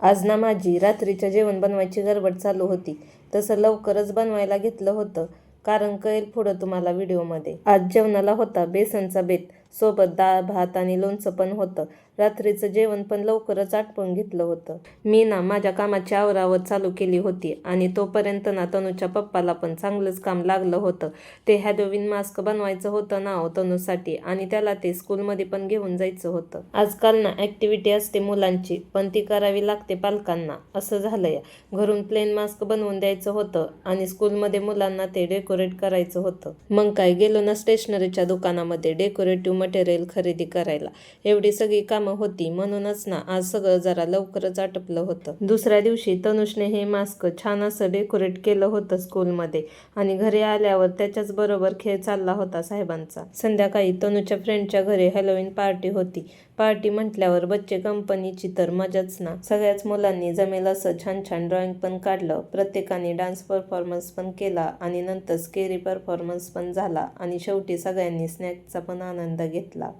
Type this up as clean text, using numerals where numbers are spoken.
आज ना माझी रात्रीचं जेवण बनवायची गडबड चालू होती. तसं लवकरच बनवायला घेतलं होतं, कारण कळेल पुढं तुम्हाला व्हिडिओमध्ये. आज जेवणाला होता बेसनचा बेत, सोबत डाळ भात आणि लोणचं पण होतं. रात्रीचं जेवण पण लवकरच आटपून घेतलं होतं. मी ना माझ्या कामाची आवरावर चालू केली होती आणि तोपर्यंत ना तनूच्या पप्पाला पण चांगलंच काम लागलं होतं. ते हॅलोवीन मास्क बनवायचं होतं ना तनूसाठी, आणि त्याला ते स्कूलमध्ये पण घेऊन जायचं होतं. आजकाल ना ॲक्टिव्हिटी असते मुलांची, पण ती करावी लागते पालकांना. असं झालंय, घरून प्लेन मास्क बनवून द्यायचं होतं आणि स्कूलमध्ये मुलांना ते डेकोरेट करायचं होतं. मग काय, गेलो ना स्टेशनरीच्या दुकानामध्ये डेकोरेटिव्ह मटेरियल खरेदी करायला. एवढी सगळी कामं होती, म्हणूनच ना आज सगळं जरा लवकरच आटपलं होतं. दुसऱ्या दिवशी तनुषने हे मास्क छान असं डेकोरेट केलं होतं स्कूलमध्ये, आणि घरी आल्यावर त्याच्याच बरोबर खेळ चालला होता साहेबांचा. संध्याकाळी तनुच्या फ्रेंडच्या घरी हॅलोवीन पार्टी होती. पार्टी म्हटल्यावर बच्चे कंपनीची तर मजाच ना. सगळ्याच मुलांनी जमेल असं छान छान ड्रॉइंग पण काढलं. प्रत्येकाने डान्स परफॉर्मन्स पण केला आणि नंतर स्केरी परफॉर्मन्स पण झाला, आणि शेवटी सगळ्यांनी स्नॅक्सचा पण आनंद घेतला.